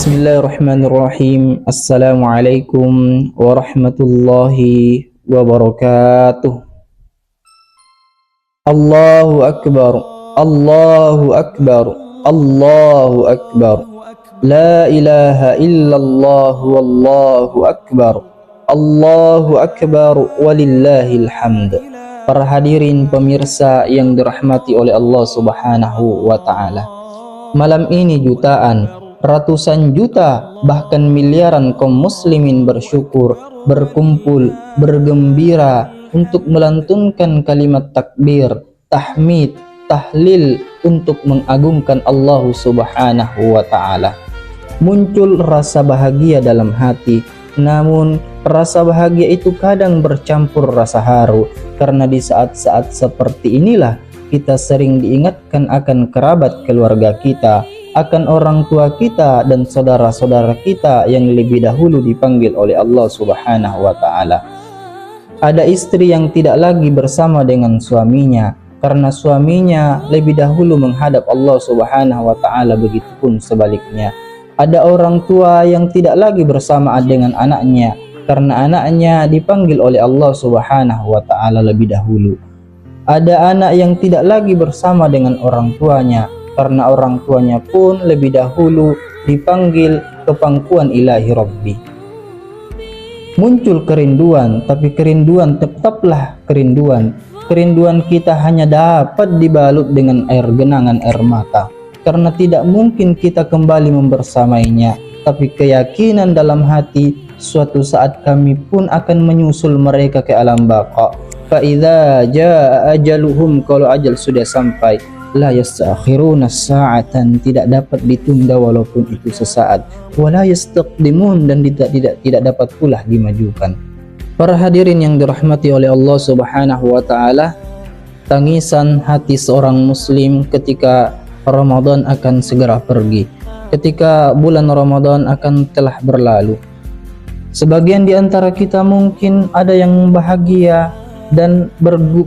Bismillahirrahmanirrahim. Assalamualaikum warahmatullahi wabarakatuh. Allahu Akbar, Allahu Akbar, Allahu Akbar. La ilaha illallah wallahu akbar. Allahu Akbar walillahil hamd. Para hadirin pemirsa yang dirahmati oleh Allah Subhanahu wa taala. Malam ini jutaan, ratusan juta, bahkan miliaran kaum muslimin bersyukur, berkumpul, bergembira untuk melantunkan kalimat takbir, tahmid, tahlil untuk mengagungkan Allah Subhanahu wa taala. Muncul rasa bahagia dalam hati, namun rasa bahagia itu kadang bercampur rasa haru, karena di saat-saat seperti inilah kita sering diingatkan akan kerabat keluarga kita, akan orang tua kita dan saudara-saudara kita yang lebih dahulu dipanggil oleh Allah Subhanahu wa taala. Ada istri yang tidak lagi bersama dengan suaminya karena suaminya lebih dahulu menghadap Allah Subhanahu wa taala, begitupun sebaliknya. Ada orang tua yang tidak lagi bersama dengan anaknya karena anaknya dipanggil oleh Allah Subhanahu wa taala lebih dahulu. Ada anak yang tidak lagi bersama dengan orang tuanya karena orang tuanya pun lebih dahulu dipanggil ke pangkuan ilahi Rabbi. Muncul kerinduan, tapi kerinduan tetaplah kerinduan. Kerinduan kita hanya dapat dibalut dengan air genangan air mata, karena tidak mungkin kita kembali membersamainya. Tapi keyakinan dalam hati, suatu saat kami pun akan menyusul mereka ke alam baqa. Fa idza jaa ajaluhum, kalau ajal sudah sampai, la yastakhiruna sa'atan, tidak dapat ditunda walaupun itu sesaat, wala yastaqdimun, dan tidak dapat pula dimajukan. Para hadirin yang dirahmati oleh Allah Subhanahu wa taala, tangisan hati seorang muslim ketika Ramadan akan segera pergi, ketika bulan Ramadan akan telah berlalu. Sebagian di antara kita mungkin ada yang bahagia dan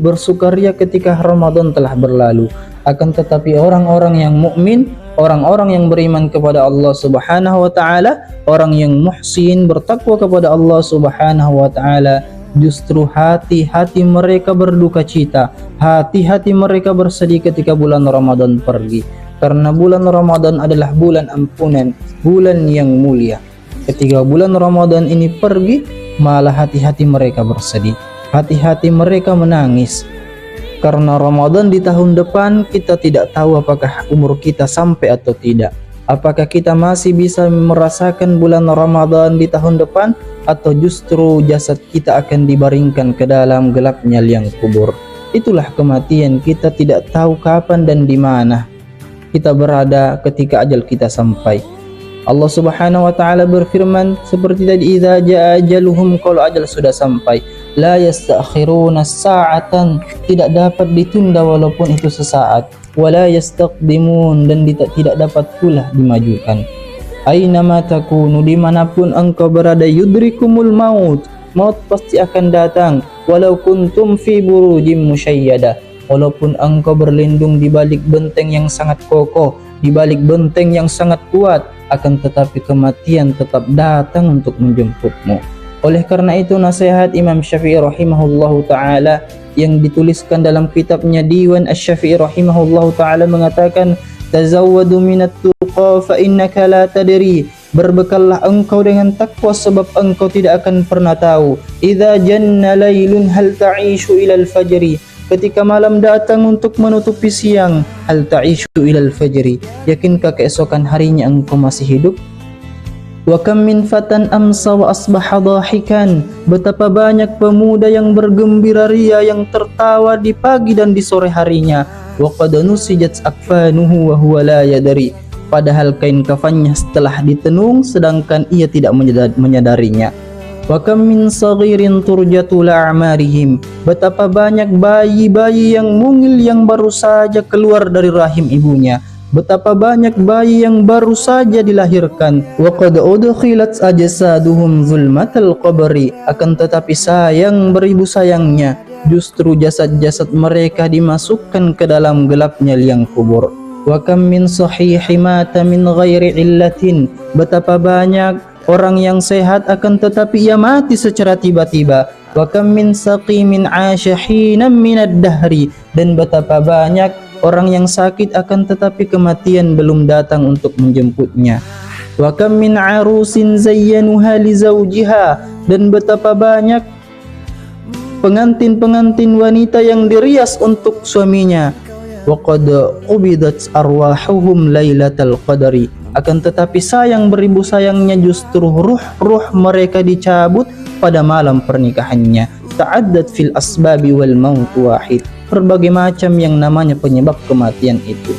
bersukaria ketika Ramadan telah berlalu. Akan tetapi orang-orang yang mukmin, orang-orang yang beriman kepada Allah Subhanahu wa taala, orang yang muhsin, bertakwa kepada Allah Subhanahu wa taala, justru hati-hati mereka berduka cita, hati-hati mereka bersedih ketika bulan Ramadan pergi. Karena bulan Ramadan adalah bulan ampunan, bulan yang mulia. Ketika bulan Ramadan ini pergi, malah hati-hati mereka bersedih, hati-hati mereka menangis. Karena Ramadan di tahun depan kita tidak tahu apakah umur kita sampai atau tidak. Apakah kita masih bisa merasakan bulan Ramadan di tahun depan, atau justru jasad kita akan dibaringkan ke dalam gelapnya liang kubur. Itulah kematian, kita tidak tahu kapan dan di mana kita berada ketika ajal kita sampai. Allah Subhanahu wa taala berfirman seperti tadi, idza jaa ajaluhum, kalau ajal sudah sampai, la yastakhiruna sa'atan, tidak dapat ditunda walaupun itu sesaat, wala yastaqdimun, dan tidak dapat pula dimajukan. Ainama takunu, dimanapun engkau berada, yudrikumul maut, maut pasti akan datang. Walau kuntum fi burujim musyayyada, walaupun engkau berlindung di balik benteng yang sangat kokoh, di balik benteng yang sangat kuat, akan tetapi kematian tetap datang untuk menjemputmu. Oleh karena itu nasihat Imam Syafi'i rahimahullahu ta'ala yang dituliskan dalam kitabnya Diwan Asy-Syafi'i rahimahullahu ta'ala mengatakan, tazawwadu minat tuqa fa innaka la tadri, berbekallah engkau dengan takwa sebab engkau tidak akan pernah tahu. Idza janna lailun hal ta'ishu ilal fajri, ketika malam datang untuk menutupi siang, hal ta'ishu ilal fajri, yakinkah keesokan harinya engkau masih hidup? Wa kam min fatan amsa wa asbaha dhahikan, betapa banyak pemuda yang bergembira ria, yang tertawa di pagi dan di sore harinya. Wa qad nusijat akfanuhu wa huwa la yadri, padahal kain kafannya setelah ditenung sedangkan ia tidak menyadarinya. Wa kam min saghirin turjatu la'amarihim, betapa banyak bayi-bayi yang mungil yang baru saja keluar dari rahim ibunya, betapa banyak bayi yang baru saja dilahirkan. Wa qad udkhilat ajsaduhum zulmatal qabri, akan tetapi sayang beribu sayangnya, justru jasad-jasad mereka dimasukkan ke dalam gelapnya liang kubur. Wa kam min sahihi mata min ghairi illatin. Betapa banyak orang yang sehat akan tetapi ia mati secara tiba-tiba. Wa kam min saqimin 'asha hinan minad dahri. Dan betapa banyak orang yang sakit akan tetapi kematian belum datang untuk menjemputnya. Wa kam min 'arusin zayyanuha li zawjiha. Dan betapa banyak pengantin-pengantin wanita yang dirias untuk suaminya. Wa qad qubidat arwahuhum lailatal qadari. Akan tetapi sayang beribu sayangnya justru ruh-ruh mereka dicabut pada malam pernikahannya. Ta'addat fil asbabi wal maut wahid. Berbagai macam yang namanya penyebab kematian itu.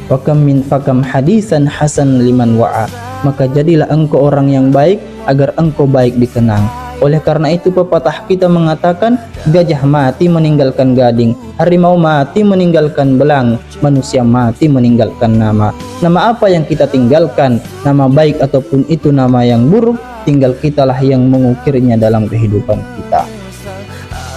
Wa kam min fakam hadisan hasan liman wa'a. Maka jadilah engkau orang yang baik agar engkau baik dikenang. Oleh karena itu pepatah kita mengatakan, gajah mati meninggalkan gading, harimau mati meninggalkan belang, manusia mati meninggalkan nama. Nama apa yang kita tinggalkan, nama baik ataupun itu nama yang buruk, tinggal kitalah yang mengukirnya dalam kehidupan kita.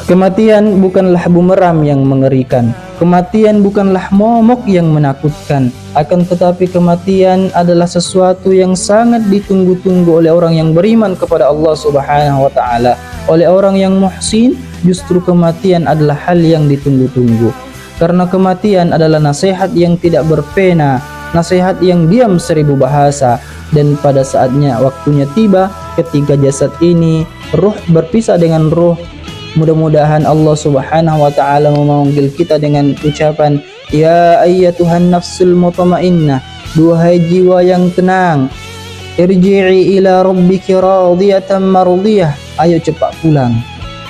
Kematian bukanlah bumerang yang mengerikan, kematian bukanlah momok yang menakutkan, akan tetapi kematian adalah sesuatu yang sangat ditunggu-tunggu oleh orang yang beriman kepada Allah Subhanahu wa taala. Oleh orang yang muhsin, justru kematian adalah hal yang ditunggu-tunggu. Karena kematian adalah nasihat yang tidak berpena, nasihat yang diam seribu bahasa, dan pada saatnya waktunya tiba ketika jasad ini ruh berpisah dengan ruh. Mudah-mudahan Allah Subhanahu wa taala memanggil kita dengan ucapan, ya ayyatuhan nafsul mutmainnah, duhai jiwa yang tenang, irji'i ila rabbiki radiyatan mardiyah. Ayo cepat pulang.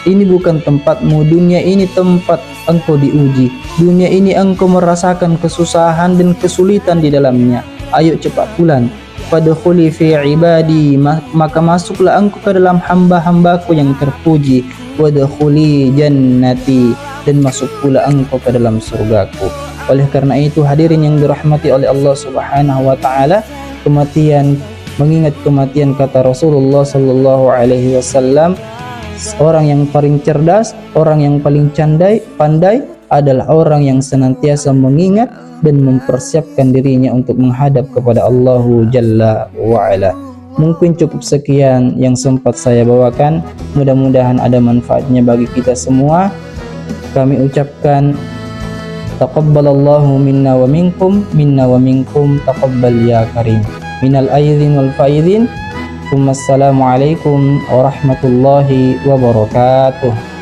Ini bukan tempatmu, dunia ini tempat engkau diuji. Dunia ini engkau merasakan kesusahan dan kesulitan di dalamnya. Ayo cepat pulang. Fadkhuli fi ibadi, maka masuklah engkau ke dalam hamba-hambaku yang terpuji. Wadkhuli jannati, dan masuk pula engkau ke dalam surgaku. Oleh karena itu hadirin yang dirahmati oleh Allah Subhanahu wa taala, kematian, mengingat kematian, kata Rasulullah sallallahu alaihi wasallam, orang yang paling cerdas, orang yang paling pandai adalah orang yang senantiasa mengingat dan mempersiapkan dirinya untuk menghadap kepada Allah Jalla wa Ala. Mungkin cukup sekian yang sempat saya bawakan. Mudah-mudahan ada manfaatnya bagi kita semua. Kami ucapkan taqabbalallahu minna wa minkum taqabbal ya karim. Minal aidin wal faidin. Assalamualaikum warahmatullahi wabarakatuh.